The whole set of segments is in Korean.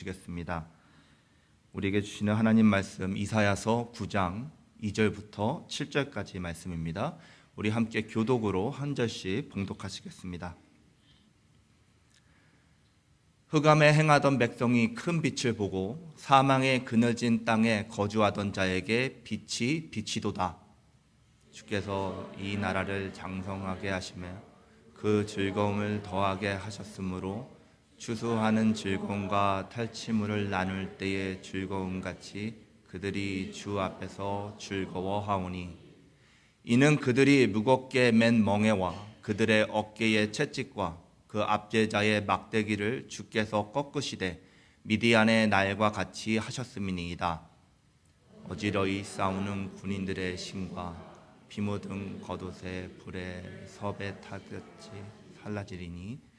주시겠습니다. 우리에게 주시는 하나님 말씀 이사야서 9장 2절부터 7절까지 말씀입니다. 우리 함께 교독으로 한 절씩 봉독하시겠습니다. 흑암에 행하던 백성이 큰 빛을 보고 사망의 그늘진 땅에 거주하던 자에게 빛이 비치도다. 주께서 이 나라를 장성하게 하시며 그 즐거움을 더하게 하셨으므로 추수하는 즐거움과 탈취물을 나눌 때의 즐거움같이 그들이 주 앞에서 즐거워하오니 이는 그들이 무겁게 맨 멍에와 그들의 어깨의 채찍과 그 압제자의 막대기를 주께서 꺾으시되 미디안의 날과 같이 하셨음이니이다. 어지러이 싸우는 군인들의 심과 피 묻은 겉옷의 불에 섭에 타듯이 살라지리니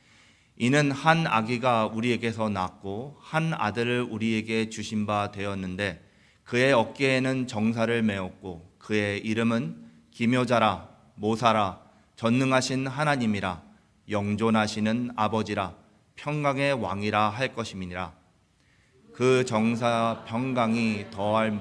이는 한 아기가 우리에게서 낳고 한 아들을 우리에게 주신 바 되었는데 그의 어깨에는 정사를 메었고 그의 이름은 기묘자라 모사라 전능하신 하나님이라 영존하시는 아버지라 평강의 왕이라 할 것임이니라. 그 정사 평강이 더할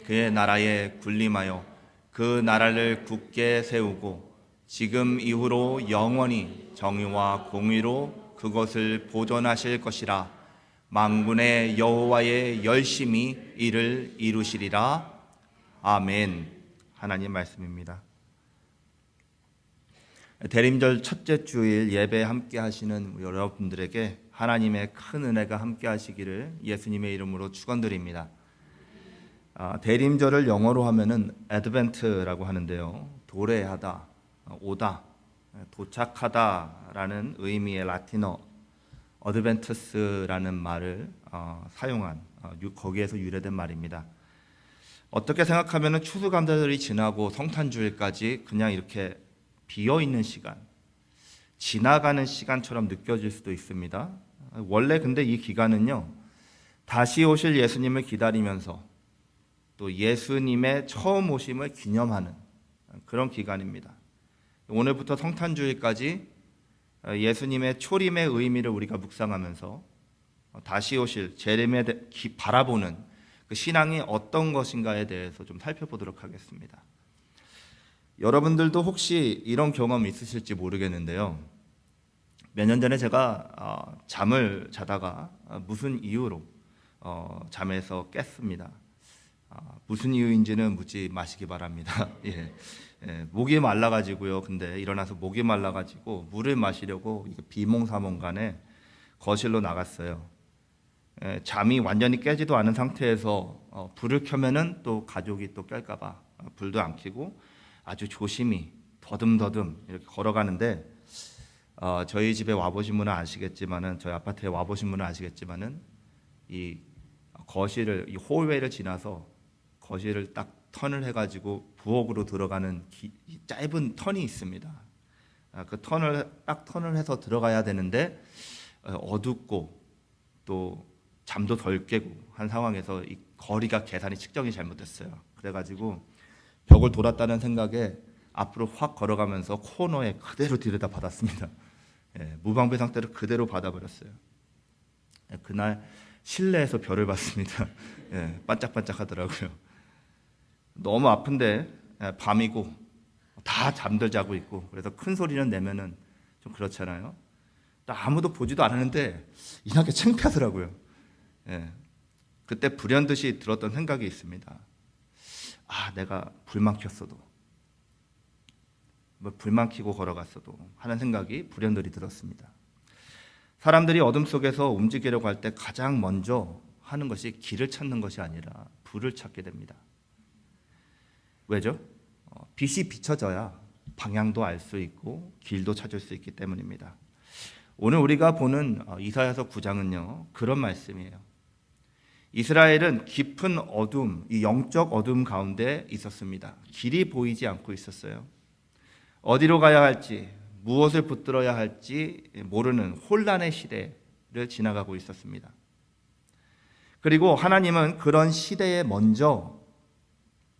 그의 나라에 군림하여 그 나라를 굳게 세우고 지금 이후로 영원히 정의와 공의로 그것을 보존하실 것이라. 만군의 여호와의 열심히 이를 이루시리라. 아멘. 하나님 말씀입니다. 대림절 첫째 주일 예배 함께 하시는 여러분들에게 하나님의 큰 은혜가 함께 하시기를 예수님의 이름으로 축원드립니다. 대림절을 영어로 하면은 advent라고 하는데요. 도래하다, 오다, 도착하다라는 의미의 라틴어 어드벤투스라는 말을 사용한 거기에서 유래된 말입니다. 어떻게 생각하면 추수감사절이 지나고 성탄주일까지 그냥 이렇게 비어있는 시간, 지나가는 시간처럼 느껴질 수도 있습니다. 원래 근데 이 기간은요, 다시 오실 예수님을 기다리면서 또 예수님의 처음 오심을 기념하는 그런 기간입니다. 오늘부터 성탄주일까지 예수님의 초림의 의미를 우리가 묵상하면서 다시 오실 재림에 바라보는 그 신앙이 어떤 것인가에 대해서 좀 살펴보도록 하겠습니다. 여러분들도 혹시 이런 경험 있으실지 모르겠는데요. 몇 년 전에 제가 잠을 자다가 무슨 이유로 잠에서 깼습니다. 무슨 이유인지는 묻지 마시기 바랍니다. 예. 목이 말라가지고요. 근데 일어나서 목이 말라가지고 물을 마시려고 비몽사몽간에 거실로 나갔어요. 잠이 완전히 깨지도 않은 상태에서 불을 켜면은 또 가족이 또 깰까봐 불도 안 켜고 아주 조심히 더듬더듬 이렇게 걸어가는데 저희 집에 와보신 분은 아시겠지만은 저희 아파트에 와보신 분은 아시겠지만은 이 거실을 이 홀웨이를 지나서 거실을 딱 턴을 해가지고 부엌으로 들어가는 짧은 턴이 있습니다. 그 턴을 해서 들어가야 되는데 어둡고 또 잠도 덜 깨고 한 상황에서 이 거리가 계산이 측정이 잘못됐어요. 그래가지고 벽을 돌았다는 생각에 앞으로 확 걸어가면서 코너에 그대로 들여다 받았습니다. 무방비 상태로 그대로 받아버렸어요. 그날 실내에서 별을 봤습니다. 반짝반짝하더라고요. 너무 아픈데 밤이고 다 잠들 자고 있고 그래서 큰 소리는 내면은 좀 그렇잖아요. 아무도 보지도 않았는데 이상하게 창피하더라고요. 그때 불현듯이 들었던 생각이 있습니다. 내가 불만 켰어도 불만 켜고 걸어갔어도 하는 생각이 불현듯이 들었습니다. 사람들이 어둠 속에서 움직이려고 할 때 가장 먼저 하는 것이 길을 찾는 것이 아니라 불을 찾게 됩니다. 왜죠? 빛이 비춰져야 방향도 알 수 있고 길도 찾을 수 있기 때문입니다. 오늘 우리가 보는 이사야서 9장은요 그런 말씀이에요. 이스라엘은 깊은 어둠, 이 영적 어둠 가운데 있었습니다. 길이 보이지 않고 있었어요. 어디로 가야 할지, 무엇을 붙들어야 할지 모르는 혼란의 시대를 지나가고 있었습니다. 그리고 하나님은 그런 시대에 먼저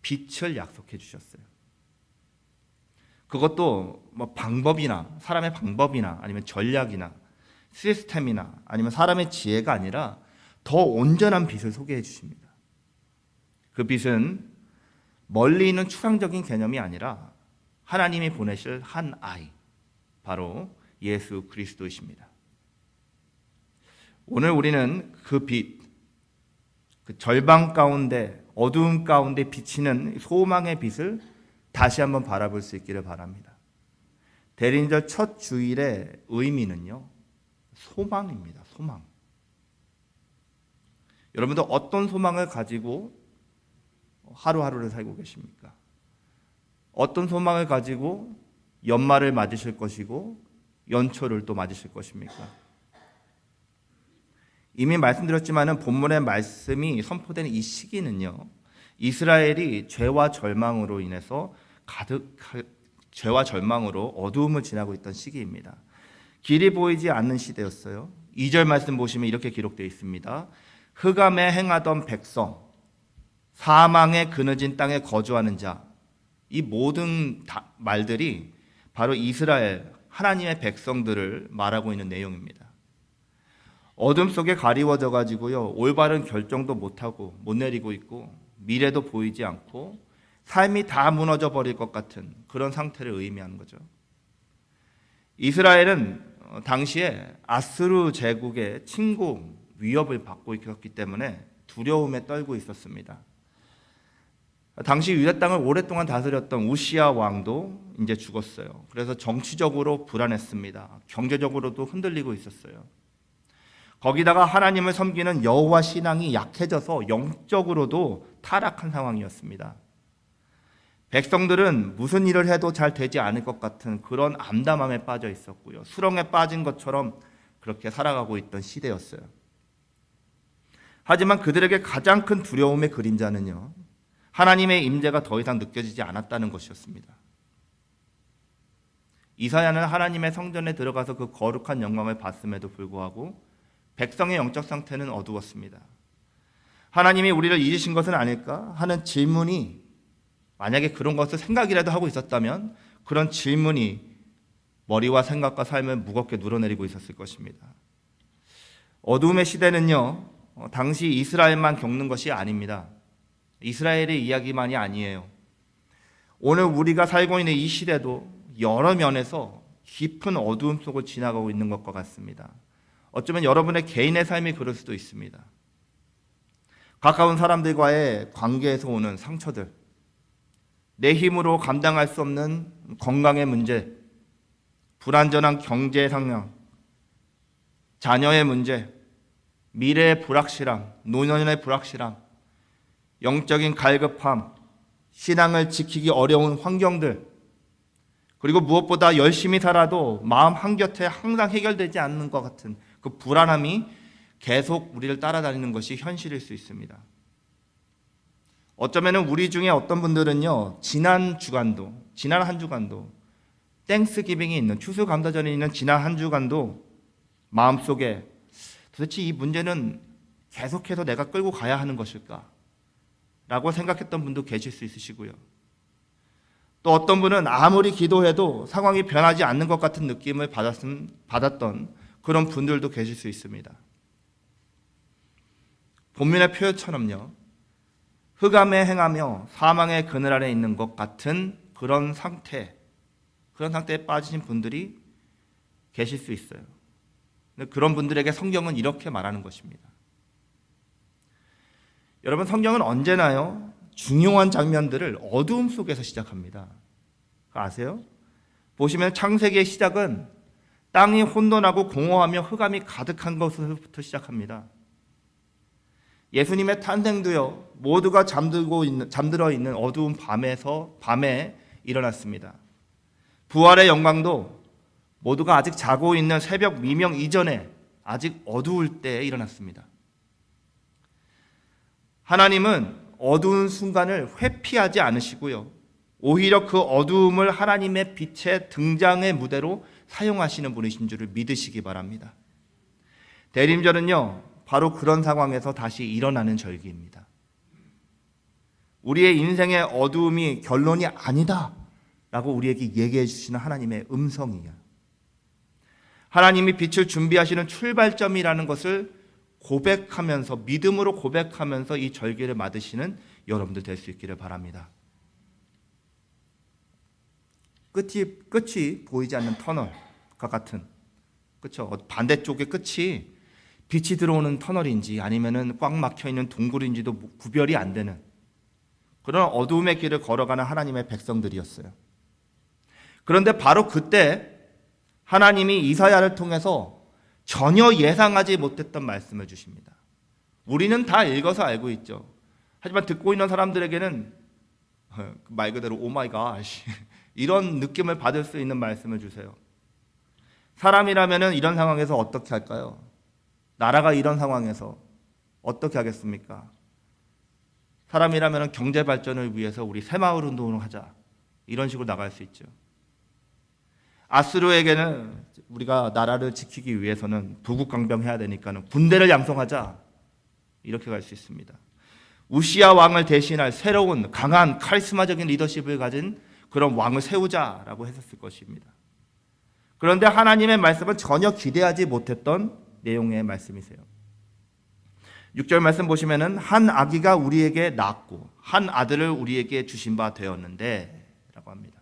빛을 약속해 주셨어요. 그것도 뭐 방법이나 사람의 방법이나 아니면 전략이나 시스템이나 아니면 사람의 지혜가 아니라 더 온전한 빛을 소개해 주십니다. 그 빛은 멀리 있는 추상적인 개념이 아니라 하나님이 보내실 한 아이, 바로 예수 그리스도이십니다. 오늘 우리는 그 빛, 그 절방 가운데, 어두움 가운데 비치는 소망의 빛을 다시 한번 바라볼 수 있기를 바랍니다. 대림절 첫 주일의 의미는요, 소망입니다. 소망. 여러분도 어떤 소망을 가지고 하루하루를 살고 계십니까? 어떤 소망을 가지고 연말을 맞으실 것이고 연초를 또 맞으실 것입니까? 이미 말씀드렸지만은 본문의 말씀이 선포되는 이 시기는요, 이스라엘이 죄와 절망으로 인해서 죄와 절망으로 어두움을 지나고 있던 시기입니다. 길이 보이지 않는 시대였어요. 2절 말씀 보시면 이렇게 기록되어 있습니다. 흑암에 행하던 백성, 사망의 그늘진 땅에 거주하는 자, 이 모든 말들이 바로 이스라엘, 하나님의 백성들을 말하고 있는 내용입니다. 어둠 속에 가리워져 가지고요, 올바른 결정도 못하고 못 내리고 있고 미래도 보이지 않고 삶이 다 무너져 버릴 것 같은 그런 상태를 의미하는 거죠. 이스라엘은 당시에 아수르 제국의 침공 위협을 받고 있었기 때문에 두려움에 떨고 있었습니다. 당시 유다 땅을 오랫동안 다스렸던 우시야 왕도 이제 죽었어요. 그래서 정치적으로 불안했습니다. 경제적으로도 흔들리고 있었어요. 거기다가 하나님을 섬기는 여호와 신앙이 약해져서 영적으로도 타락한 상황이었습니다. 백성들은 무슨 일을 해도 잘 되지 않을 것 같은 그런 암담함에 빠져 있었고요. 수렁에 빠진 것처럼 그렇게 살아가고 있던 시대였어요. 하지만 그들에게 가장 큰 두려움의 그림자는요, 하나님의 임재가 더 이상 느껴지지 않았다는 것이었습니다. 이사야는 하나님의 성전에 들어가서 그 거룩한 영광을 봤음에도 불구하고 백성의 영적 상태는 어두웠습니다. 하나님이 우리를 잊으신 것은 아닐까 하는 질문이, 만약에 그런 것을 생각이라도 하고 있었다면 그런 질문이 머리와 생각과 삶을 무겁게 눌어내리고 있었을 것입니다. 어두움의 시대는요, 당시 이스라엘만 겪는 것이 아닙니다. 이스라엘의 이야기만이 아니에요. 오늘 우리가 살고 있는 이 시대도 여러 면에서 깊은 어두움 속을 지나가고 있는 것과 같습니다. 어쩌면 여러분의 개인의 삶이 그럴 수도 있습니다. 가까운 사람들과의 관계에서 오는 상처들, 내 힘으로 감당할 수 없는 건강의 문제, 불안전한 경제 상황, 자녀의 문제, 미래의 불확실함, 노년의 불확실함, 영적인 갈급함, 신앙을 지키기 어려운 환경들, 그리고 무엇보다 열심히 살아도 마음 한곁에 항상 해결되지 않는 것 같은 그 불안함이 계속 우리를 따라다니는 것이 현실일 수 있습니다. 어쩌면 우리 중에 어떤 분들은요, 지난 한 주간도 땡스기빙이 있는, 추수감사절이 있는 지난 한 주간도 마음속에 도대체 이 문제는 계속해서 내가 끌고 가야 하는 것일까? 라고 생각했던 분도 계실 수 있으시고요. 또 어떤 분은 아무리 기도해도 상황이 변하지 않는 것 같은 느낌을 받았던 그런 분들도 계실 수 있습니다. 본문의 표현처럼요, 흑암에 행하며 사망의 그늘 아래 있는 것 같은 그런 상태에 빠지신 분들이 계실 수 있어요. 그런 분들에게 성경은 이렇게 말하는 것입니다. 여러분, 성경은 언제나요, 중요한 장면들을 어두움 속에서 시작합니다. 아세요? 보시면 창세기의 시작은 땅이 혼돈하고 공허하며 흑암이 가득한 것부터 시작합니다. 예수님의 탄생도요, 모두가 잠들어 있는 어두운 밤에 일어났습니다. 부활의 영광도 모두가 아직 자고 있는 새벽 미명 이전에 아직 어두울 때에 일어났습니다. 하나님은 어두운 순간을 회피하지 않으시고요, 오히려 그 어두움을 하나님의 빛의 등장의 무대로 사용하시는 분이신 줄을 믿으시기 바랍니다. 대림절은요, 바로 그런 상황에서 다시 일어나는 절기입니다. 우리의 인생의 어두움이 결론이 아니다 라고 우리에게 얘기해 주시는 하나님의 음성이에요. 하나님이 빛을 준비하시는 출발점이라는 것을 고백하면서, 믿음으로 고백하면서 이 절기를 맞으시는 여러분들 될 수 있기를 바랍니다. 끝이 보이지 않는 터널과 같은, 그렇죠? 반대쪽의 끝이 빛이 들어오는 터널인지 아니면은 꽉 막혀 있는 동굴인지도 구별이 안 되는 그런 어두움의 길을 걸어가는 하나님의 백성들이었어요. 그런데 바로 그때 하나님이 이사야를 통해서 전혀 예상하지 못했던 말씀을 주십니다. 우리는 다 읽어서 알고 있죠. 하지만 듣고 있는 사람들에게는 말 그대로 오 마이 갓 이런 느낌을 받을 수 있는 말씀을 주세요. 사람이라면 이런 상황에서 어떻게 할까요? 나라가 이런 상황에서 어떻게 하겠습니까? 사람이라면 경제 발전을 위해서 우리 새마을 운동을 하자, 이런 식으로 나갈 수 있죠. 아수르에게는 우리가 나라를 지키기 위해서는 부국강병해야 되니까는 군대를 양성하자, 이렇게 갈 수 있습니다. 우시야 왕을 대신할 새로운 강한 카리스마적인 리더십을 가진 그런 왕을 세우자라고 했었을 것입니다. 그런데 하나님의 말씀은 전혀 기대하지 못했던 내용의 말씀이세요. 6절 말씀 보시면은 한 아기가 우리에게 낳았고 한 아들을 우리에게 주신 바 되었는데 라고 합니다.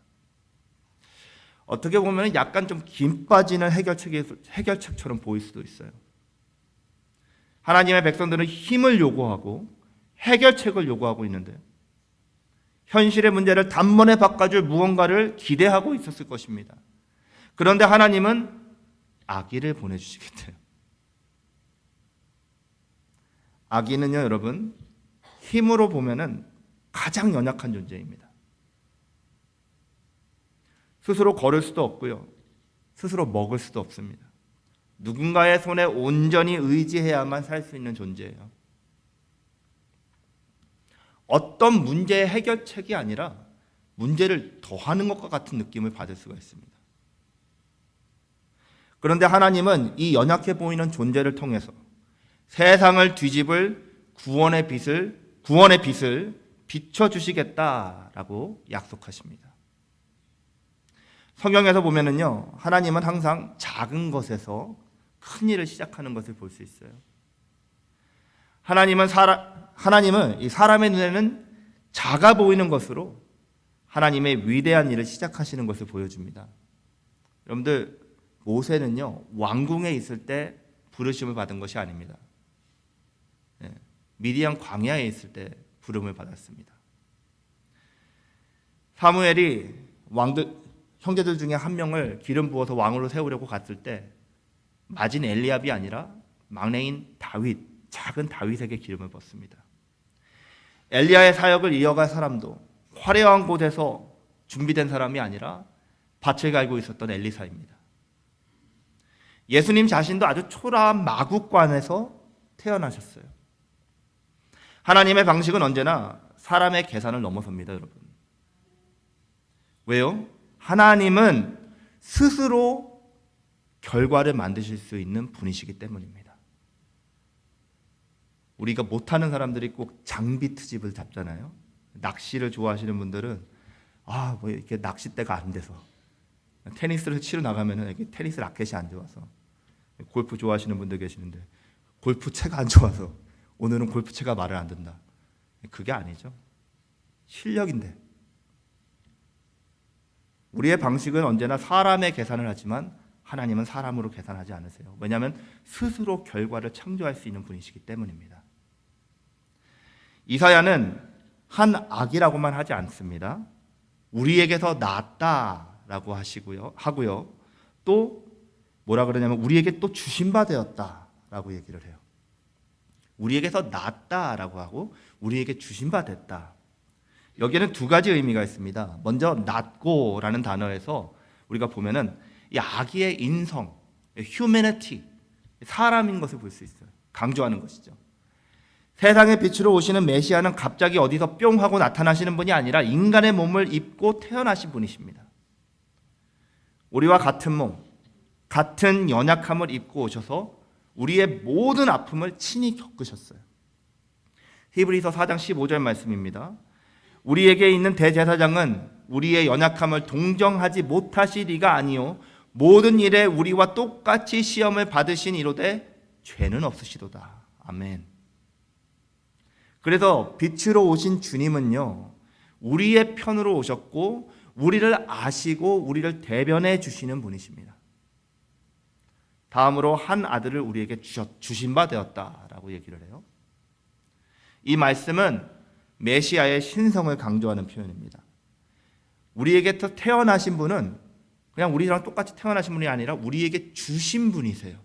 어떻게 보면 약간 좀 김 빠지는 해결책처럼 보일 수도 있어요. 하나님의 백성들은 힘을 요구하고 해결책을 요구하고 있는데 현실의 문제를 단번에 바꿔줄 무언가를 기대하고 있었을 것입니다. 그런데 하나님은 아기를 보내주시겠대요. 아기는요, 여러분, 힘으로 보면은 가장 연약한 존재입니다. 스스로 걸을 수도 없고요, 스스로 먹을 수도 없습니다. 누군가의 손에 온전히 의지해야만 살 수 있는 존재예요. 어떤 문제의 해결책이 아니라 문제를 더하는 것과 같은 느낌을 받을 수가 있습니다. 그런데 하나님은 이 연약해 보이는 존재를 통해서 세상을 뒤집을 구원의 빛을 비춰주시겠다라고 약속하십니다. 성경에서 보면은요, 하나님은 항상 작은 것에서 큰 일을 시작하는 것을 볼 수 있어요. 하나님은 이 사람의 눈에는 작아 보이는 것으로 하나님의 위대한 일을 시작하시는 것을 보여줍니다. 여러분들, 모세는요, 왕궁에 있을 때 부르심을 받은 것이 아닙니다. 미디안 광야에 있을 때 부름을 받았습니다. 사무엘이 형제들 중에 한 명을 기름 부어서 왕으로 세우려고 갔을 때 맞은 엘리압이 아니라 막내인 다윗, 작은 다윗에게 기름을 붓습니다. 엘리야의 사역을 이어갈 사람도 화려한 곳에서 준비된 사람이 아니라 밭을 갈고 있었던 엘리사입니다. 예수님 자신도 아주 초라한 마국간에서 태어나셨어요. 하나님의 방식은 언제나 사람의 계산을 넘어섭니다, 여러분. 왜요? 하나님은 스스로 결과를 만드실 수 있는 분이시기 때문입니다. 우리가 못하는 사람들이 꼭 장비 트집을 잡잖아요. 낚시를 좋아하시는 분들은 뭐 이렇게 낚싯대가 안 돼서, 테니스를 치러 나가면은 이렇게 테니스 라켓이 안 좋아서, 골프 좋아하시는 분들 계시는데 골프채가 안 좋아서 오늘은 골프채가 말을 안 듣는다. 그게 아니죠. 실력인데. 우리의 방식은 언제나 사람의 계산을 하지만 하나님은 사람으로 계산하지 않으세요. 왜냐하면 스스로 결과를 창조할 수 있는 분이시기 때문입니다. 이사야는 한 아기라고만 하지 않습니다. 우리에게서 낳았다라고 하고요. 또 뭐라 그러냐면 우리에게 또 주신 바 되었다라고 얘기를 해요. 우리에게서 낳았다라고 하고 우리에게 주신 바 됐다. 여기에는 두 가지 의미가 있습니다. 먼저 낳고라는 단어에서 우리가 보면은 이 아기의 인성, humanity, 사람인 것을 볼 수 있어요. 강조하는 것이죠. 세상의 빛으로 오시는 메시아는 갑자기 어디서 뿅 하고 나타나시는 분이 아니라 인간의 몸을 입고 태어나신 분이십니다. 우리와 같은 몸, 같은 연약함을 입고 오셔서 우리의 모든 아픔을 친히 겪으셨어요. 히브리서 4장 15절 말씀입니다. 우리에게 있는 대제사장은 우리의 연약함을 동정하지 못하시리가 아니요 모든 일에 우리와 똑같이 시험을 받으신 이로되 죄는 없으시도다. 아멘. 그래서 빛으로 오신 주님은요, 우리의 편으로 오셨고 우리를 아시고 우리를 대변해 주시는 분이십니다. 다음으로 한 아들을 우리에게 주신 바 되었다라고 얘기를 해요. 이 말씀은 메시아의 신성을 강조하는 표현입니다. 우리에게 태어나신 분은 그냥 우리랑 똑같이 태어나신 분이 아니라 우리에게 주신 분이세요.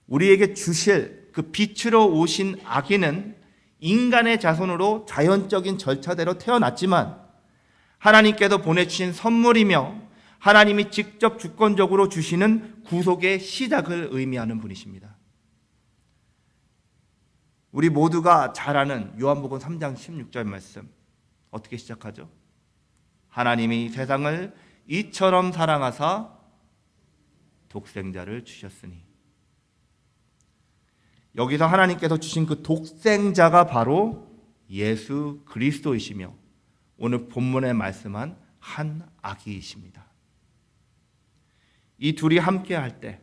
우리에게 주실 그 빛으로 오신 아기는 인간의 자손으로 자연적인 절차대로 태어났지만 하나님께서 보내주신 선물이며 하나님이 직접 주권적으로 주시는 구속의 시작을 의미하는 분이십니다. 우리 모두가 잘 아는 요한복음 3장 16절 말씀 어떻게 시작하죠? 하나님이 세상을 이처럼 사랑하사 독생자를 주셨으니. 여기서 하나님께서 주신 그 독생자가 바로 예수 그리스도이시며 오늘 본문에 말씀한 한 아기이십니다. 이 둘이 함께 할 때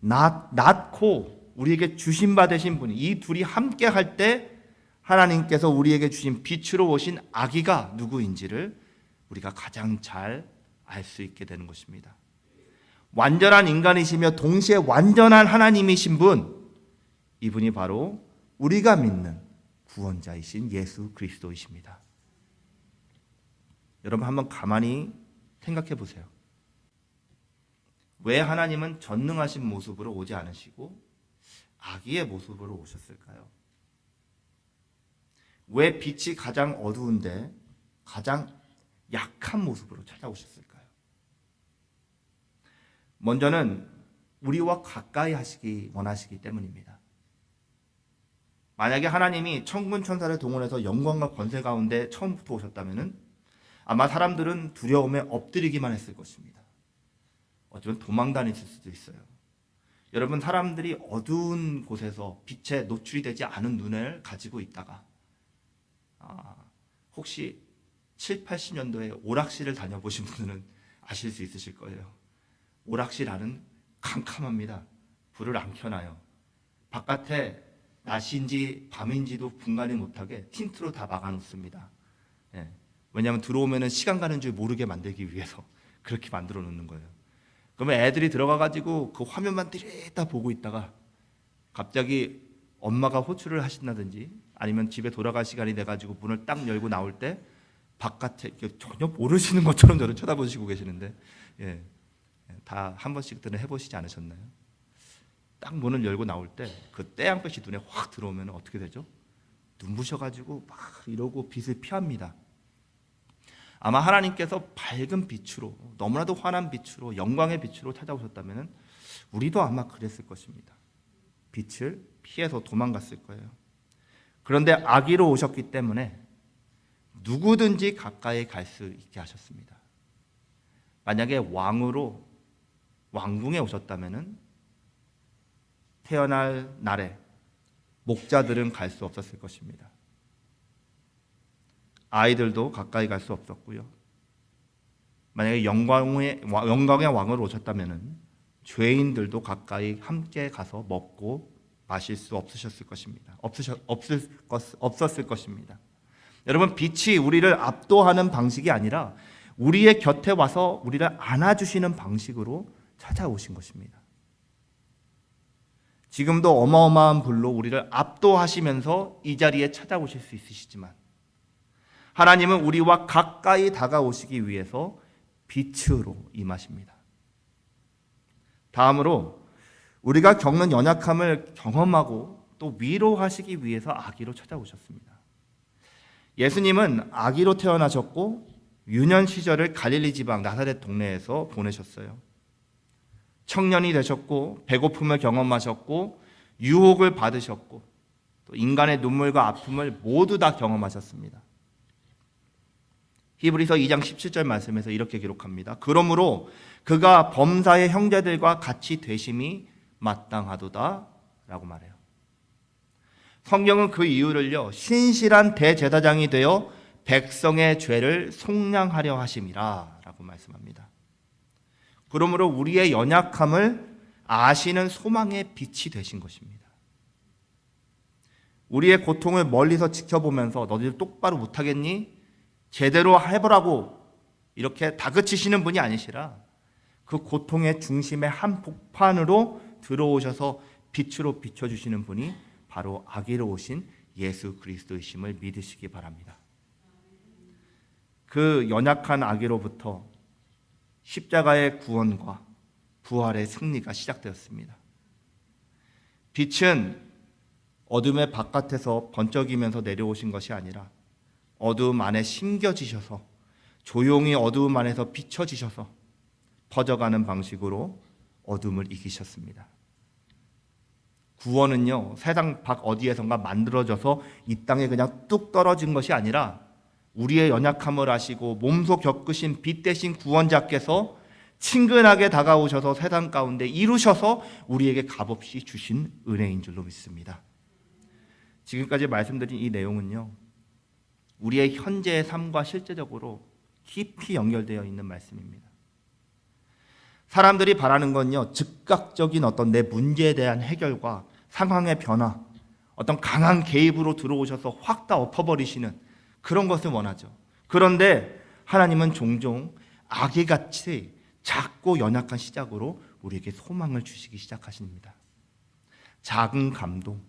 낳고 우리에게 주신 바 되신 분이 이 둘이 함께 할 때 하나님께서 우리에게 주신 빛으로 오신 아기가 누구인지를 우리가 가장 잘 알 수 있게 되는 것입니다. 완전한 인간이시며 동시에 완전한 하나님이신 분, 이분이 바로 우리가 믿는 구원자이신 예수 그리스도이십니다. 여러분 한번 가만히 생각해 보세요. 왜 하나님은 전능하신 모습으로 오지 않으시고 아기의 모습으로 오셨을까요? 왜 빛이 가장 어두운데 가장 약한 모습으로 찾아오셨을까요? 먼저는 우리와 가까이 하시기 원하시기 때문입니다. 만약에 하나님이 천군 천사를 동원해서 영광과 권세 가운데 처음부터 오셨다면 아마 사람들은 두려움에 엎드리기만 했을 것입니다. 어쩌면 도망 다녔을 수도 있어요. 여러분, 사람들이 어두운 곳에서 빛에 노출이 되지 않은 눈을 가지고 있다가 혹시 7, 80년도에 오락실을 다녀보신 분들은 아실 수 있으실 거예요. 오락실 안은 캄캄합니다. 불을 안 켜놔요. 바깥에 낮인지 밤인지도 분간이 못하게 틴트로 다 막아놓습니다. 예. 왜냐하면 들어오면 시간 가는 줄 모르게 만들기 위해서 그렇게 만들어 놓는 거예요. 그러면 애들이 들어가가지고 그 화면만 들이다 보고 있다가 갑자기 엄마가 호출을 하신다든지 아니면 집에 돌아갈 시간이 돼가지고 문을 딱 열고 나올 때 바깥에 전혀 모르시는 것처럼 저를 쳐다보시고 계시는데, 예, 다 한 번씩들은 해보시지 않으셨나요? 딱 문을 열고 나올 때 그 태양빛이 눈에 확 들어오면 어떻게 되죠? 눈부셔가지고 막 이러고 빛을 피합니다. 아마 하나님께서 밝은 빛으로, 너무나도 환한 빛으로, 영광의 빛으로 찾아오셨다면 우리도 아마 그랬을 것입니다. 빛을 피해서 도망갔을 거예요. 그런데 아기로 오셨기 때문에 누구든지 가까이 갈 수 있게 하셨습니다. 만약에 왕으로 왕궁에 오셨다면 태어날 날에 목자들은 갈 수 없었을 것입니다. 아이들도 가까이 갈 수 없었고요. 만약에 영광의 왕으로 오셨다면 죄인들도 가까이 함께 가서 먹고 마실 수 없으셨을 것입니다. 없었을 것입니다. 여러분, 빛이 우리를 압도하는 방식이 아니라 우리의 곁에 와서 우리를 안아주시는 방식으로 찾아오신 것입니다. 지금도 어마어마한 불로 우리를 압도하시면서 이 자리에 찾아오실 수 있으시지만 하나님은 우리와 가까이 다가오시기 위해서 빛으로 임하십니다. 다음으로 우리가 겪는 연약함을 경험하고 또 위로하시기 위해서 아기로 찾아오셨습니다. 예수님은 아기로 태어나셨고 유년 시절을 갈릴리 지방 나사렛 동네에서 보내셨어요. 청년이 되셨고 배고픔을 경험하셨고 유혹을 받으셨고 또 인간의 눈물과 아픔을 모두 다 경험하셨습니다. 히브리서 2장 17절 말씀에서 이렇게 기록합니다. 그러므로 그가 범사의 형제들과 같이 되심이 마땅하도다 라고 말해요. 성경은 그 이유를요, 신실한 대제사장이 되어 백성의 죄를 속량하려 하심이라 라고 말씀합니다. 그러므로 우리의 연약함을 아시는 소망의 빛이 되신 것입니다. 우리의 고통을 멀리서 지켜보면서 너희들 똑바로 못하겠니? 제대로 해보라고 이렇게 다그치시는 분이 아니시라 그 고통의 중심의 한복판으로 들어오셔서 빛으로 비춰주시는 분이 바로 아기로 오신 예수 그리스도이심을 믿으시기 바랍니다. 그 연약한 아기로부터 십자가의 구원과 부활의 승리가 시작되었습니다. 빛은 어둠의 바깥에서 번쩍이면서 내려오신 것이 아니라 어두움 안에 심겨지셔서 조용히 어두움 안에서 비춰지셔서 퍼져가는 방식으로 어둠을 이기셨습니다. 구원은요, 세상 밖 어디에선가 만들어져서 이 땅에 그냥 뚝 떨어진 것이 아니라 우리의 연약함을 아시고 몸소 겪으신 빛 대신 구원자께서 친근하게 다가오셔서 세상 가운데 이루셔서 우리에게 값없이 주신 은혜인 줄로 믿습니다. 지금까지 말씀드린 이 내용은요, 우리의 현재의 삶과 실제적으로 깊이 연결되어 있는 말씀입니다. 사람들이 바라는 건요, 즉각적인 어떤 내 문제에 대한 해결과 상황의 변화, 어떤 강한 개입으로 들어오셔서 확 다 엎어버리시는 그런 것을 원하죠. 그런데 하나님은 종종 아기같이 작고 연약한 시작으로 우리에게 소망을 주시기 시작하십니다. 작은 감동,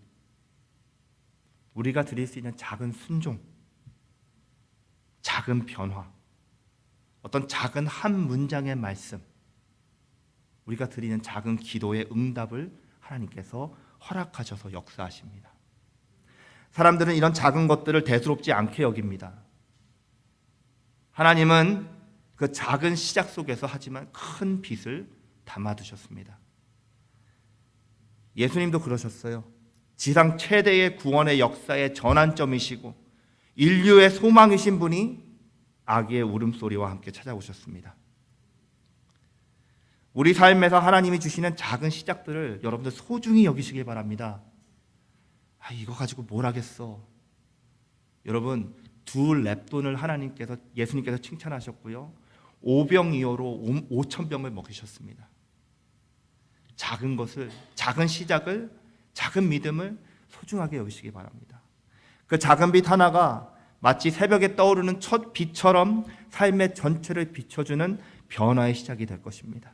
우리가 드릴 수 있는 작은 순종, 작은 변화, 어떤 작은 한 문장의 말씀, 우리가 드리는 작은 기도의 응답을 하나님께서 허락하셔서 역사하십니다. 사람들은 이런 작은 것들을 대수롭지 않게 여깁니다. 하나님은 그 작은 시작 속에서 하지만 큰 빛을 담아두셨습니다. 예수님도 그러셨어요. 지상 최대의 구원의 역사의 전환점이시고 인류의 소망이신 분이 아기의 울음소리와 함께 찾아오셨습니다. 우리 삶에서 하나님이 주시는 작은 시작들을 여러분들 소중히 여기시길 바랍니다. 이거 가지고 뭘 하겠어. 여러분, 2 렙돈을 예수님께서 칭찬하셨고요, 5병이어로 5,000병을 먹이셨습니다. 작은 것을, 작은 시작을, 작은 믿음을 소중하게 여기시기 바랍니다. 그 작은 빛 하나가 마치 새벽에 떠오르는 첫 빛처럼 삶의 전체를 비춰주는 변화의 시작이 될 것입니다.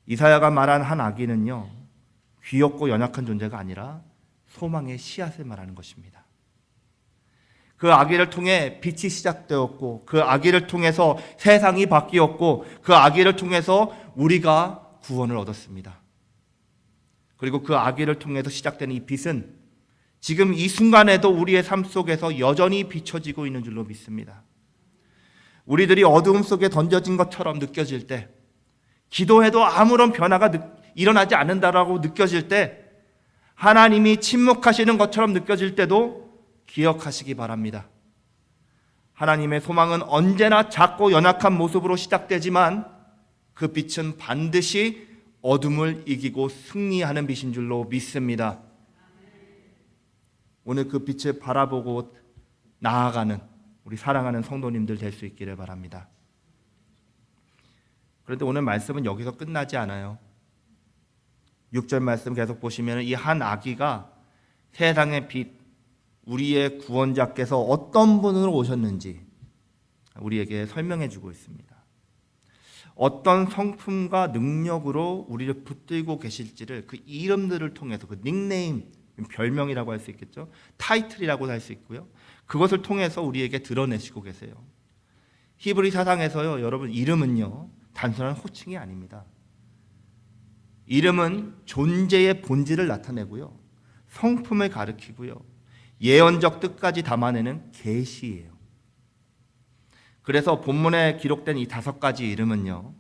이사야가 말한 한 아기는요, 귀엽고 연약한 존재가 아니라 소망의 씨앗을 말하는 것입니다. 그 아기를 통해 빛이 시작되었고, 그 아기를 통해서 세상이 바뀌었고, 그 아기를 통해서 우리가 구원을 얻었습니다. 그리고 그 아기를 통해서 시작되는 이 빛은 지금 이 순간에도 우리의 삶 속에서 여전히 비춰지고 있는 줄로 믿습니다. 우리들이 어두움 속에 던져진 것처럼 느껴질 때, 기도해도 아무런 변화가 일어나지 않는다라고 느껴질 때, 하나님이 침묵하시는 것처럼 느껴질 때도 기억하시기 바랍니다. 하나님의 소망은 언제나 작고 연약한 모습으로 시작되지만 그 빛은 반드시 어둠을 이기고 승리하는 빛인 줄로 믿습니다. 오늘 그 빛을 바라보고 나아가는 우리 사랑하는 성도님들 될 수 있기를 바랍니다. 그런데 오늘 말씀은 여기서 끝나지 않아요. 6절 말씀 계속 보시면 이 한 아기가 세상의 빛, 우리의 구원자께서 어떤 분으로 오셨는지 우리에게 설명해 주고 있습니다. 어떤 성품과 능력으로 우리를 붙들고 계실지를 그 이름들을 통해서, 그 닉네임, 별명이라고 할 수 있겠죠, 타이틀이라고 할 수 있고요, 그것을 통해서 우리에게 드러내시고 계세요. 히브리 사상에서요, 여러분, 이름은요 단순한 호칭이 아닙니다. 이름은 존재의 본질을 나타내고요, 성품을 가리키고요, 예언적 뜻까지 담아내는 계시예요. 그래서 본문에 기록된 이 5가지 이름은요,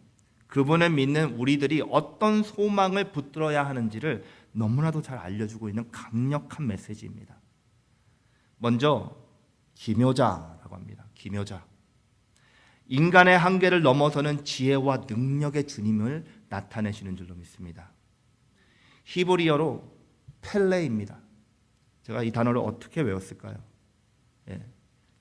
그분을 믿는 우리들이 어떤 소망을 붙들어야 하는지를 너무나도 잘 알려주고 있는 강력한 메시지입니다. 먼저 기묘자라고 합니다. 기묘자. 인간의 한계를 넘어서는 지혜와 능력의 주님을 나타내시는 줄로 믿습니다. 히브리어로 펠레입니다. 제가 이 단어를 어떻게 외웠을까요?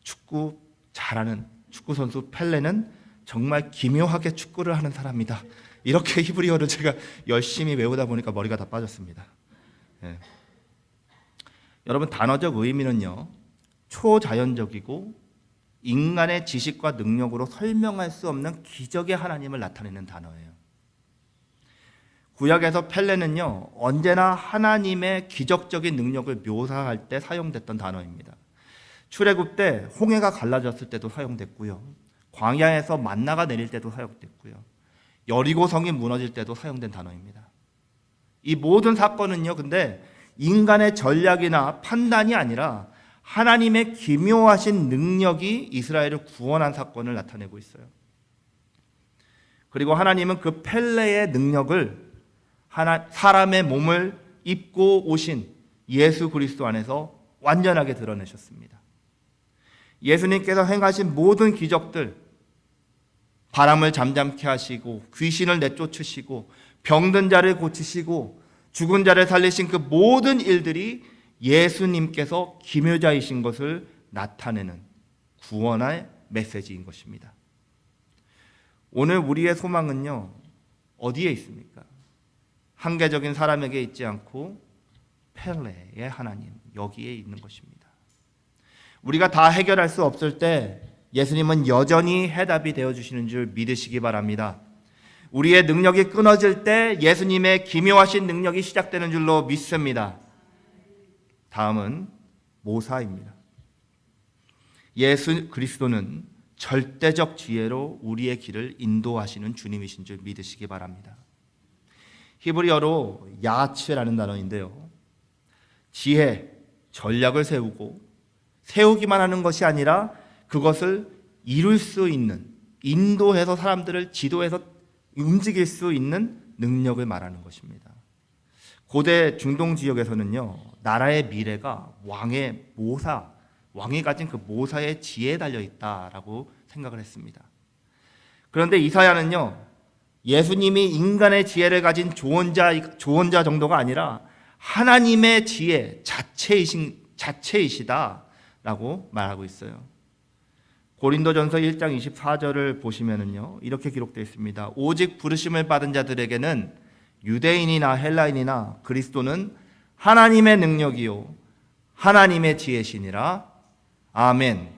축구 잘하는 축구 선수 펠레는 정말 기묘하게 축구를 하는 사람이다. 이렇게 히브리어를 제가 열심히 외우다 보니까 머리가 다 빠졌습니다. 예. 여러분, 단어적 의미는요, 초자연적이고 인간의 지식과 능력으로 설명할 수 없는 기적의 하나님을 나타내는 단어예요. 구약에서 펠레는요, 언제나 하나님의 기적적인 능력을 묘사할 때 사용됐던 단어입니다. 출애굽 때 홍해가 갈라졌을 때도 사용됐고요, 광야에서 만나가 내릴 때도 사용됐고요, 여리고성이 무너질 때도 사용된 단어입니다. 이 모든 사건은요, 근데 인간의 전략이나 판단이 아니라 하나님의 기묘하신 능력이 이스라엘을 구원한 사건을 나타내고 있어요. 그리고 하나님은 그 펠레의 능력을 사람의 몸을 입고 오신 예수 그리스도 안에서 완전하게 드러내셨습니다. 예수님께서 행하신 모든 기적들, 바람을 잠잠케 하시고 귀신을 내쫓으시고 병든 자를 고치시고 죽은 자를 살리신 그 모든 일들이 예수님께서 기묘자이신 것을 나타내는 구원의 메시지인 것입니다. 오늘 우리의 소망은요, 어디에 있습니까? 한계적인 사람에게 있지 않고 펠레의 하나님, 여기에 있는 것입니다. 우리가 다 해결할 수 없을 때 예수님은 여전히 해답이 되어주시는 줄 믿으시기 바랍니다. 우리의 능력이 끊어질 때 예수님의 기묘하신 능력이 시작되는 줄로 믿습니다. 다음은 모사입니다. 예수 그리스도는 절대적 지혜로 우리의 길을 인도하시는 주님이신 줄 믿으시기 바랍니다. 히브리어로 야츠라는 단어인데요, 지혜, 전략을 세우기만 하는 것이 아니라 그것을 이룰 수 있는, 인도해서 사람들을 지도해서 움직일 수 있는 능력을 말하는 것입니다. 고대 중동 지역에서는요, 나라의 미래가 왕의 모사, 왕이 가진 그 모사의 지혜에 달려 있다라고 생각을 했습니다. 그런데 이사야는요, 예수님이 인간의 지혜를 가진 조언자 정도가 아니라 하나님의 지혜 자체이시다라고 말하고 있어요. 고린도전서 1장 24절을 보시면은요, 이렇게 기록되어 있습니다. 오직 부르심을 받은 자들에게는 유대인이나 헬라인이나 그리스도는 하나님의 능력이요 하나님의 지혜시니라. 아멘.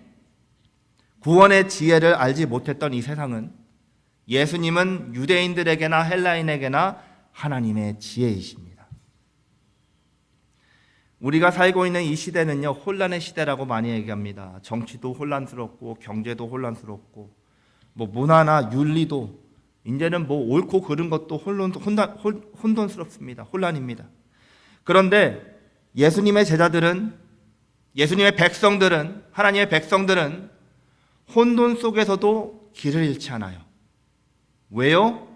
구원의 지혜를 알지 못했던 이 세상은 예수님은 유대인들에게나 헬라인에게나 하나님의 지혜이십니다. 우리가 살고 있는 이 시대는요, 혼란의 시대라고 많이 얘기합니다. 정치도 혼란스럽고 경제도 혼란스럽고 문화나 윤리도 이제는 옳고 그른 것도 혼돈스럽습니다. 혼란입니다. 그런데 예수님의 제자들은, 예수님의 백성들은, 하나님의 백성들은 혼돈 속에서도 길을 잃지 않아요. 왜요?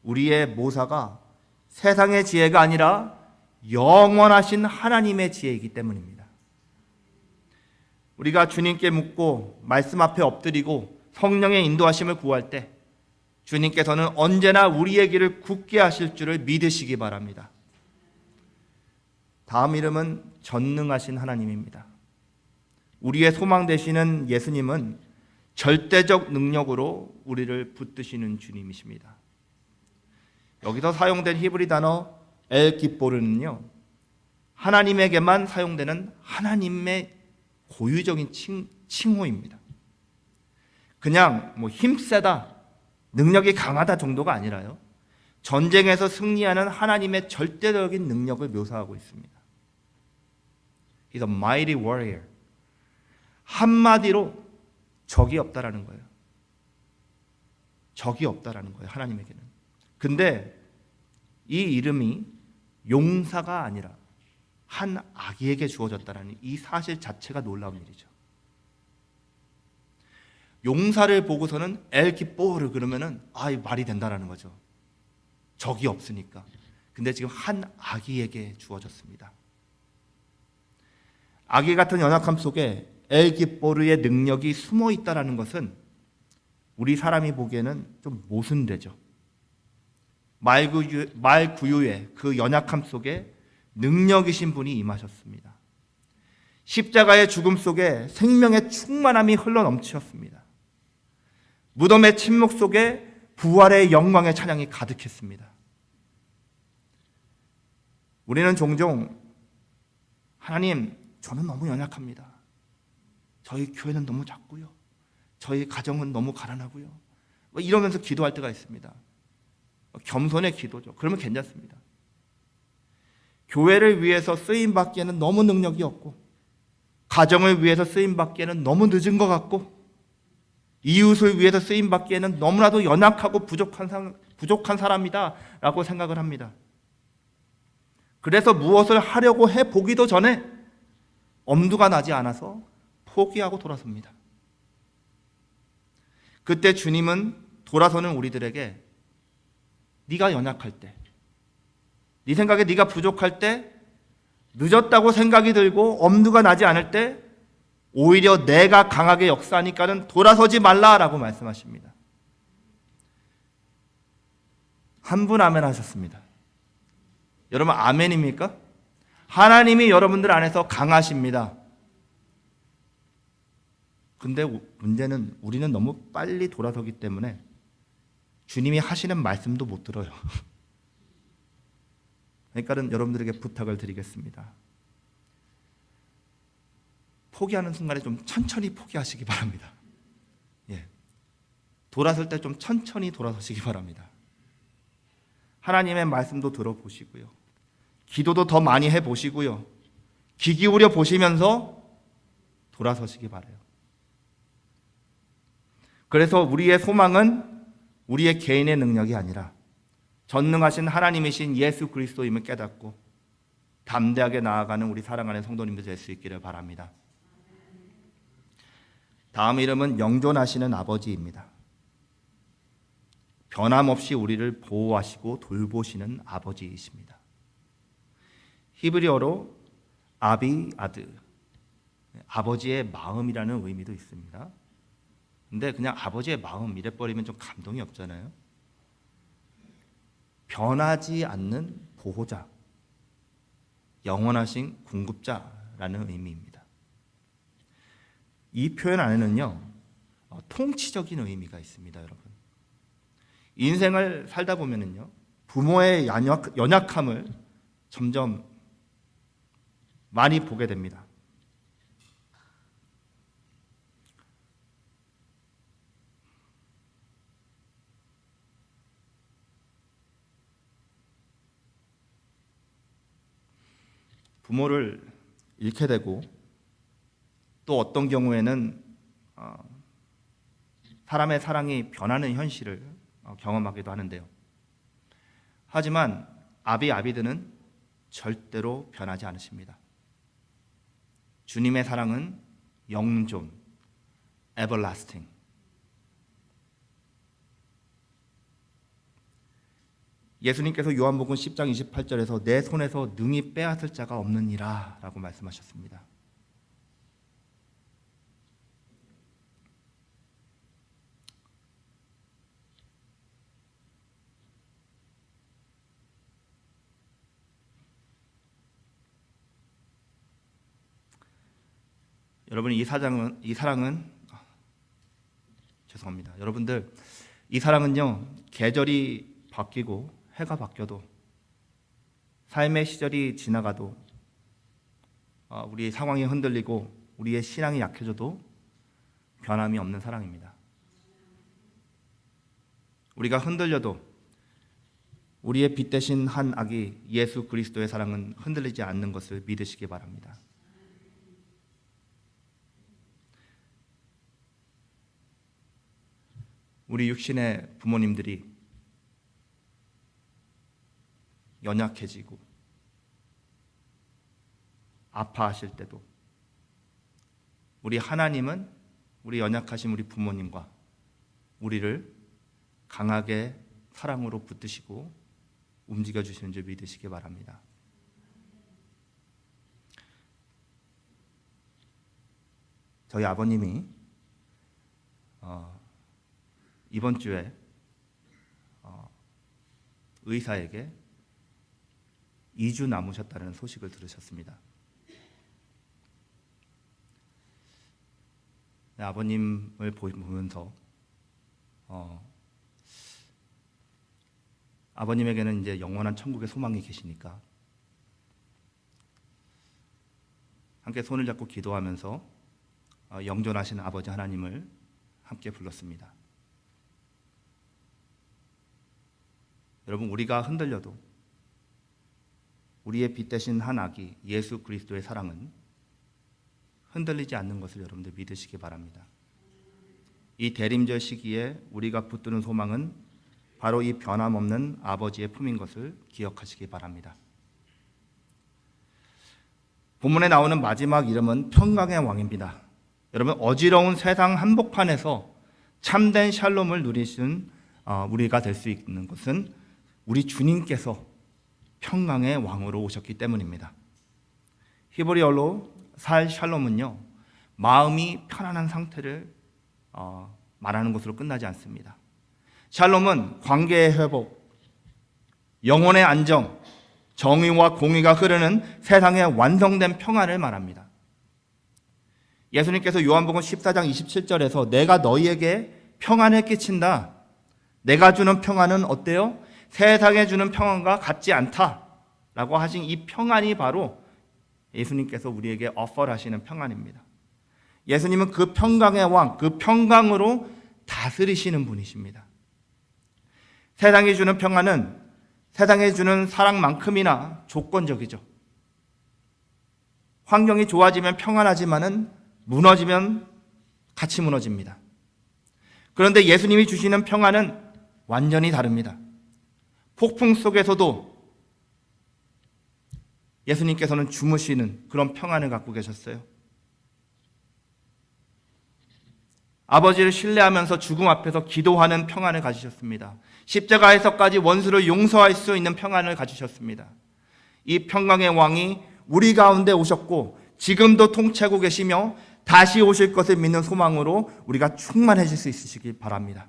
우리의 모사가 세상의 지혜가 아니라 영원하신 하나님의 지혜이기 때문입니다. 우리가 주님께 묻고 말씀 앞에 엎드리고 성령의 인도하심을 구할 때 주님께서는 언제나 우리의 길을 굳게 하실 줄을 믿으시기 바랍니다. 다음 이름은 전능하신 하나님입니다. 우리의 소망 되시는 예수님은 절대적 능력으로 우리를 붙드시는 주님이십니다. 여기서 사용된 히브리 단어 엘기보르는요, 하나님에게만 사용되는 하나님의 고유적인 칭호입니다. 그냥 힘세다, 능력이 강하다 정도가 아니라요, 전쟁에서 승리하는 하나님의 절대적인 능력을 묘사하고 있습니다. He's a mighty warrior. 한마디로 적이 없다라는 거예요. 적이 없다라는 거예요, 하나님에게는. 근데 이 이름이 용사가 아니라 한 아기에게 주어졌다라는 이 사실 자체가 놀라운 일이죠. 용사를 보고서는 엘기보르 그러면은 말이 된다라는 거죠. 적이 없으니까. 근데 지금 한 아기에게 주어졌습니다. 아기 같은 연약함 속에 엘기보르의 능력이 숨어 있다라는 것은 우리 사람이 보기에는 좀 모순되죠. 말구유의 그 연약함 속에 능력이신 분이 임하셨습니다. 십자가의 죽음 속에 생명의 충만함이 흘러넘치셨습니다. 무덤의 침묵 속에 부활의 영광의 찬양이 가득했습니다. 우리는 종종 하나님, 저는 너무 연약합니다. 저희 교회는 너무 작고요. 저희 가정은 너무 가난하고요. 이러면서 기도할 때가 있습니다. 겸손의 기도죠. 그러면 괜찮습니다. 교회를 위해서 쓰임받기에는 너무 능력이 없고, 가정을 위해서 쓰임받기에는 너무 늦은 것 같고, 이웃을 위해서 쓰임받기에는 너무나도 연약하고 부족한 사람이다 라고 생각을 합니다. 그래서 무엇을 하려고 해보기도 전에 엄두가 나지 않아서 포기하고 돌아섭니다. 그때 주님은 돌아서는 우리들에게 네가 연약할 때, 네 생각에 네가 부족할 때, 늦었다고 생각이 들고 엄두가 나지 않을 때 오히려 내가 강하게 역사하니까는 돌아서지 말라라고 말씀하십니다. 한 분 아멘 하셨습니다. 여러분 아멘입니까? 하나님이 여러분들 안에서 강하십니다. 근데 문제는 우리는 너무 빨리 돌아서기 때문에 주님이 하시는 말씀도 못 들어요. 그러니까 여러분들에게 부탁을 드리겠습니다. 포기하는 순간에 좀 천천히 포기하시기 바랍니다. 예. 돌아설 때 좀 천천히 돌아서시기 바랍니다. 하나님의 말씀도 들어보시고요. 기도도 더 많이 해보시고요. 귀 기울여 보시면서 돌아서시기 바라요. 그래서 우리의 소망은 우리의 개인의 능력이 아니라 전능하신 하나님이신 예수 그리스도임을 깨닫고 담대하게 나아가는 우리 사랑하는 성도님들 될 수 있기를 바랍니다. 다음 이름은 영존하시는 아버지입니다. 변함없이 우리를 보호하시고 돌보시는 아버지이십니다. 히브리어로 아비 아드, 아버지의 마음이라는 의미도 있습니다. 근데 그냥 아버지의 마음 이래버리면 좀 감동이 없잖아요. 변하지 않는 보호자, 영원하신 공급자라는 의미입니다. 이 표현 안에는요, 통치적인 의미가 있습니다, 여러분. 인생을 살다 보면은요, 부모의 연약함을 점점 많이 보게 됩니다. 부모를 잃게 되고 또 어떤 경우에는 사람의 사랑이 변하는 현실을 경험하기도 하는데요. 하지만 아비드는 절대로 변하지 않으십니다. 주님의 사랑은 영존, everlasting. 예수님께서 요한복음 10장 28절에서 내 손에서 능히 빼앗을 자가 없느니라 라고 말씀하셨습니다. 여러분 이 사랑은 죄송합니다. 여러분들 이 사랑은요, 계절이 바뀌고 해가 바뀌어도 삶의 시절이 지나가도 우리의 상황이 흔들리고 우리의 신앙이 약해져도 변함이 없는 사랑입니다. 우리가 흔들려도 우리의 빛 대신 한 아기 예수 그리스도의 사랑은 흔들리지 않는 것을 믿으시기 바랍니다. 우리 육신의 부모님들이 연약해지고 아파하실 때도 우리 하나님은 우리 연약하신 우리 부모님과 우리를 강하게 사랑으로 붙드시고 움직여 주시는 줄 믿으시기 바랍니다. 저희 아버님이 이번 주에 의사에게 2주 남으셨다는 소식을 들으셨습니다. 아버님을 보면서 아버님에게는 이제 영원한 천국의 소망이 계시니까 함께 손을 잡고 기도하면서 영존하신 아버지 하나님을 함께 불렀습니다. 여러분, 우리가 흔들려도 우리의 빛 대신 한 아기 예수 그리스도의 사랑은 흔들리지 않는 것을 여러분들 믿으시기 바랍니다. 이 대림절 시기에 우리가 붙드는 소망은 바로 이 변함없는 아버지의 품인 것을 기억하시기 바랍니다. 본문에 나오는 마지막 이름은 평강의 왕입니다. 여러분, 어지러운 세상 한복판에서 참된 샬롬을 누리신 우리가 될 수 있는 것은 우리 주님께서 평강의 왕으로 오셨기 때문입니다. 히브리어로 살 샬롬은요, 마음이 편안한 상태를 말하는 것으로 끝나지 않습니다. 샬롬은 관계의 회복, 영혼의 안정, 정의와 공의가 흐르는 세상의 완성된 평안을 말합니다. 예수님께서 요한복음 14장 27절에서 내가 너희에게 평안을 끼친다. 내가 주는 평안은 어때요? 세상에 주는 평안과 같지 않다라고 하신 이 평안이 바로 예수님께서 우리에게 어퍼를 하시는 평안입니다. 예수님은 그 평강의 왕, 그 평강으로 다스리시는 분이십니다. 세상이 주는 평안은 세상에 주는 사랑만큼이나 조건적이죠. 환경이 좋아지면 평안하지만은 무너지면 같이 무너집니다. 그런데 예수님이 주시는 평안은 완전히 다릅니다. 폭풍 속에서도 예수님께서는 주무시는 그런 평안을 갖고 계셨어요. 아버지를 신뢰하면서 죽음 앞에서 기도하는 평안을 가지셨습니다. 십자가에서까지 원수를 용서할 수 있는 평안을 가지셨습니다. 이 평강의 왕이 우리 가운데 오셨고 지금도 통치하고 계시며 다시 오실 것을 믿는 소망으로 우리가 충만해질 수 있으시기 바랍니다.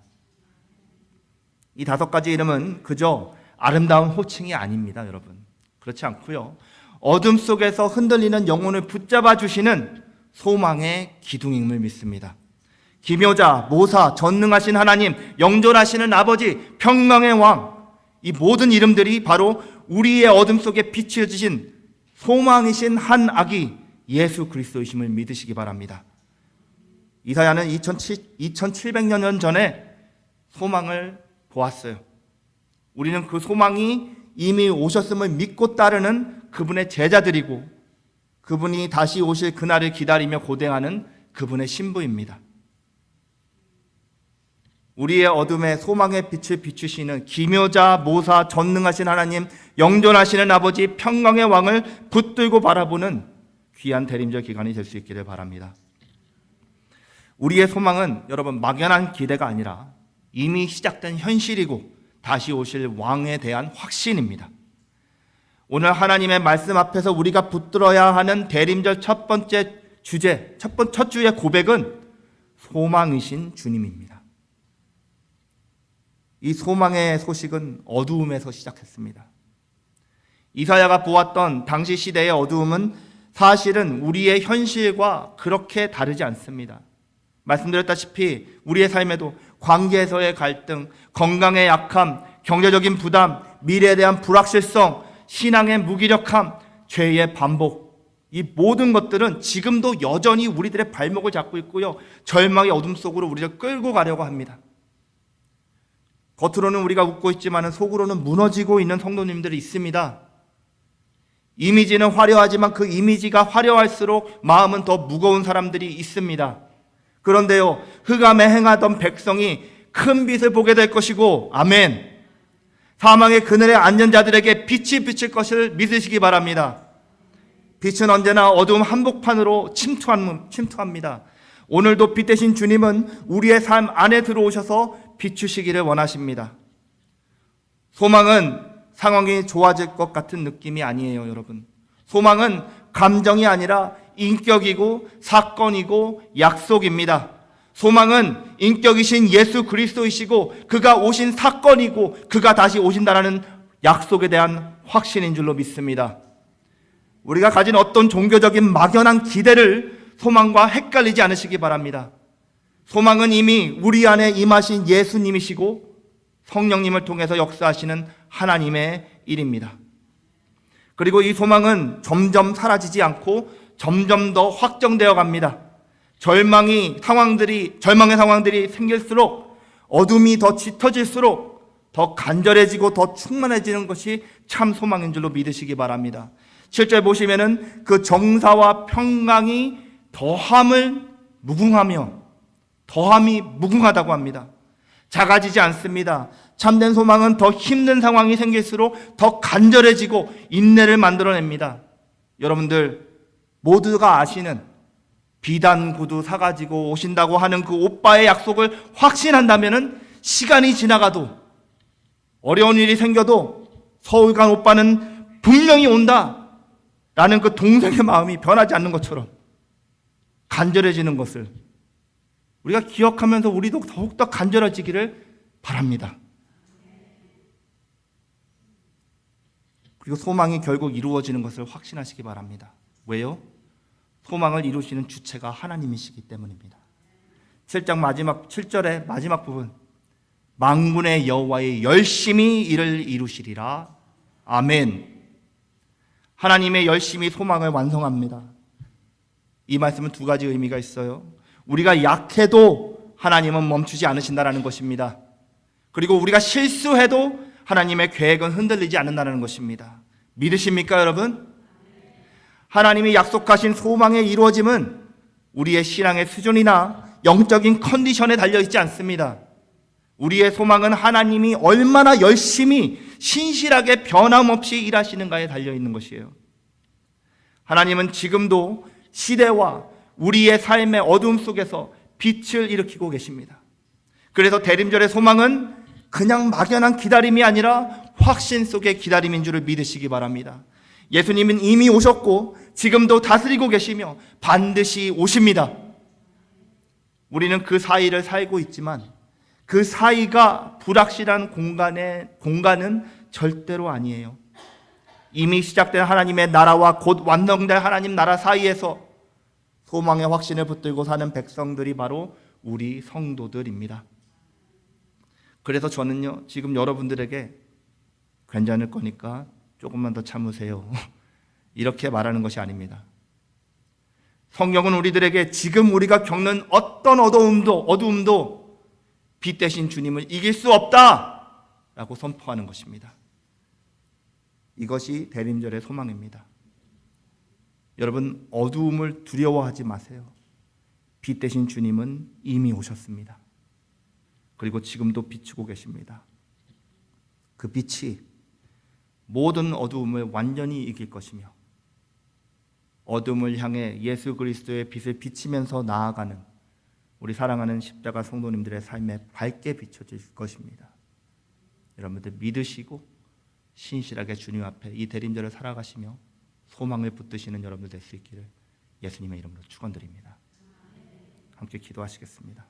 이 5가지 이름은 그저 아름다운 호칭이 아닙니다, 여러분. 그렇지 않고요. 어둠 속에서 흔들리는 영혼을 붙잡아 주시는 소망의 기둥임을 믿습니다. 기묘자, 모사, 전능하신 하나님, 영존하시는 아버지, 평강의 왕, 이 모든 이름들이 바로 우리의 어둠 속에 빛을 주신 소망이신 한 아기 예수 그리스도이심을 믿으시기 바랍니다. 이사야는 2700년 전에 소망을 보았어요. 우리는 그 소망이 이미 오셨음을 믿고 따르는 그분의 제자들이고 그분이 다시 오실 그날을 기다리며 고대하는 그분의 신부입니다. 우리의 어둠에 소망의 빛을 비추시는 기묘자, 모사, 전능하신 하나님, 영존하시는 아버지, 평강의 왕을 붙들고 바라보는 귀한 대림절 기간이 될 수 있기를 바랍니다. 우리의 소망은 여러분 막연한 기대가 아니라 이미 시작된 현실이고 다시 오실 왕에 대한 확신입니다. 오늘 하나님의 말씀 앞에서 우리가 붙들어야 하는 대림절 첫 번째 주제, 첫 주의 고백은 소망이신 주님입니다. 이 소망의 소식은 어두움에서 시작했습니다. 이사야가 보았던 당시 시대의 어두움은 사실은 우리의 현실과 그렇게 다르지 않습니다. 말씀드렸다시피 우리의 삶에도 관계에서의 갈등, 건강의 약함, 경제적인 부담, 미래에 대한 불확실성, 신앙의 무기력함, 죄의 반복, 이 모든 것들은 지금도 여전히 우리들의 발목을 잡고 있고요, 절망의 어둠 속으로 우리를 끌고 가려고 합니다. 겉으로는 우리가 웃고 있지만 속으로는 무너지고 있는 성도님들이 있습니다. 이미지는 화려하지만 그 이미지가 화려할수록 마음은 더 무거운 사람들이 있습니다. 그런데요, 흑암에 행하던 백성이 큰 빛을 보게 될 것이고, 아멘. 사망의 그늘에 앉은 자들에게 빛이 비칠 것을 믿으시기 바랍니다. 빛은 언제나 어두움 한복판으로 침투합니다. 오늘도 빛 대신 주님은 우리의 삶 안에 들어오셔서 비추시기를 원하십니다. 소망은 상황이 좋아질 것 같은 느낌이 아니에요, 여러분. 소망은 감정이 아니라 인격이고 사건이고 약속입니다. 소망은 인격이신 예수 그리스도이시고 그가 오신 사건이고 그가 다시 오신다라는 약속에 대한 확신인 줄로 믿습니다. 우리가 가진 어떤 종교적인 막연한 기대를 소망과 헷갈리지 않으시기 바랍니다. 소망은 이미 우리 안에 임하신 예수님이시고 성령님을 통해서 역사하시는 하나님의 일입니다. 그리고 이 소망은 점점 사라지지 않고 점점 더 확정되어 갑니다. 절망의 상황들이 생길수록, 어둠이 더 짙어질수록 더 간절해지고 더 충만해지는 것이 참 소망인 줄로 믿으시기 바랍니다. 7절 보시면은 그 정사와 평강이 더함이 무궁하다고 합니다. 작아지지 않습니다. 참된 소망은 더 힘든 상황이 생길수록 더 간절해지고 인내를 만들어냅니다. 여러분들 모두가 아시는 비단 구두 사가지고 오신다고 하는 그 오빠의 약속을 확신한다면은 시간이 지나가도 어려운 일이 생겨도 서울 간 오빠는 분명히 온다 라는 그 동생의 마음이 변하지 않는 것처럼 간절해지는 것을 우리가 기억하면서 우리도 더욱더 간절해지기를 바랍니다. 그리고 소망이 결국 이루어지는 것을 확신하시기 바랍니다. 왜요? 소망을 이루시는 주체가 하나님이시기 때문입니다. 7절의 마지막 부분, 만군의 여호와의 열심히 이를 이루시리라. 아멘. 하나님의 열심히 소망을 완성합니다. 이 말씀은 두 가지 의미가 있어요. 우리가 약해도 하나님은 멈추지 않으신다는 것입니다. 그리고 우리가 실수해도 하나님의 계획은 흔들리지 않는다는 것입니다. 믿으십니까, 여러분? 하나님이 약속하신 소망의 이루어짐은 우리의 신앙의 수준이나 영적인 컨디션에 달려있지 않습니다. 우리의 소망은 하나님이 얼마나 열심히 신실하게 변함없이 일하시는가에 달려있는 것이에요. 하나님은 지금도 시대와 우리의 삶의 어두움 속에서 빛을 일으키고 계십니다. 그래서 대림절의 소망은 그냥 막연한 기다림이 아니라 확신 속의 기다림인 줄을 믿으시기 바랍니다. 예수님은 이미 오셨고 지금도 다스리고 계시며 반드시 오십니다. 우리는 그 사이를 살고 있지만 그 사이가 불확실한 공간은 절대로 아니에요. 이미 시작된 하나님의 나라와 곧 완성될 하나님 나라 사이에서 소망의 확신을 붙들고 사는 백성들이 바로 우리 성도들입니다. 그래서 저는요, 지금 여러분들에게 괜찮을 거니까 조금만 더 참으세요, 이렇게 말하는 것이 아닙니다. 성경은 우리들에게 지금 우리가 겪는 어떤 어두움도 빛 대신 주님을 이길 수 없다라고 선포하는 것입니다. 이것이 대림절의 소망입니다. 여러분, 어두움을 두려워하지 마세요. 빛 대신 주님은 이미 오셨습니다. 그리고 지금도 비추고 계십니다. 그 빛이 모든 어두움을 완전히 이길 것이며 어둠을 향해 예수 그리스도의 빛을 비치면서 나아가는 우리 사랑하는 십자가 성도님들의 삶에 밝게 비춰질 것입니다. 여러분들 믿으시고 신실하게 주님 앞에 이 대림절을 살아가시며 소망을 붙드시는 여러분들 될 수 있기를 예수님의 이름으로 축원드립니다. 함께 기도하시겠습니다.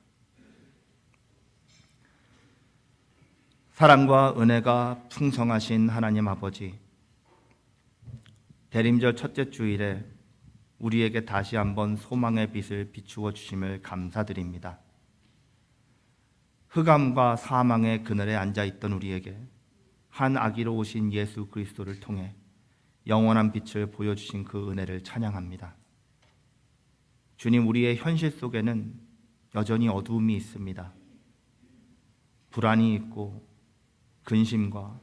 사랑과 은혜가 풍성하신 하나님 아버지, 대림절 첫째 주일에 우리에게 다시 한번 소망의 빛을 비추어 주심을 감사드립니다. 흑암과 사망의 그늘에 앉아있던 우리에게 한 아기로 오신 예수 그리스도를 통해 영원한 빛을 보여주신 그 은혜를 찬양합니다. 주님, 우리의 현실 속에는 여전히 어두움이 있습니다. 불안이 있고 근심과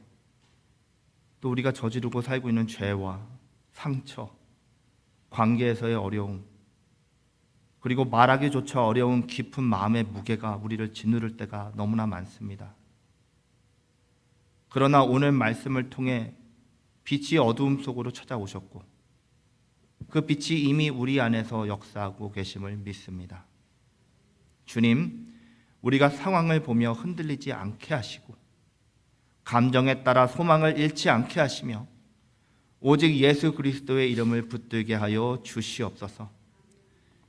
또 우리가 저지르고 살고 있는 죄와 상처, 관계에서의 어려움, 그리고 말하기조차 어려운 깊은 마음의 무게가 우리를 짓누를 때가 너무나 많습니다. 그러나 오늘 말씀을 통해 빛이 어두움 속으로 찾아오셨고 그 빛이 이미 우리 안에서 역사하고 계심을 믿습니다. 주님, 우리가 상황을 보며 흔들리지 않게 하시고 감정에 따라 소망을 잃지 않게 하시며 오직 예수 그리스도의 이름을 붙들게 하여 주시옵소서.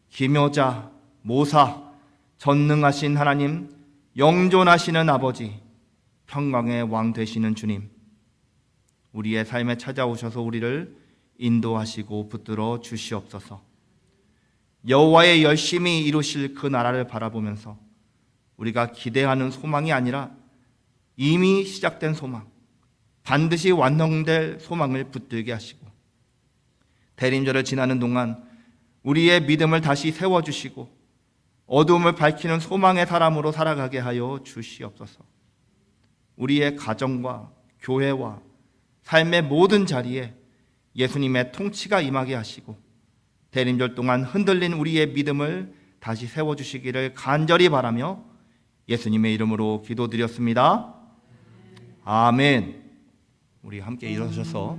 기묘자, 모사, 전능하신 하나님, 영존하시는 아버지, 평강의 왕 되시는 주님, 우리의 삶에 찾아오셔서 우리를 인도하시고 붙들어 주시옵소서. 여호와의 열심히 이루실 그 나라를 바라보면서 우리가 기대하는 소망이 아니라 이미 시작된 소망, 반드시 완성될 소망을 붙들게 하시고 대림절을 지나는 동안 우리의 믿음을 다시 세워주시고 어두움을 밝히는 소망의 사람으로 살아가게 하여 주시옵소서. 우리의 가정과 교회와 삶의 모든 자리에 예수님의 통치가 임하게 하시고 대림절 동안 흔들린 우리의 믿음을 다시 세워주시기를 간절히 바라며 예수님의 이름으로 기도드렸습니다. 아멘. 우리 함께 일어서셔서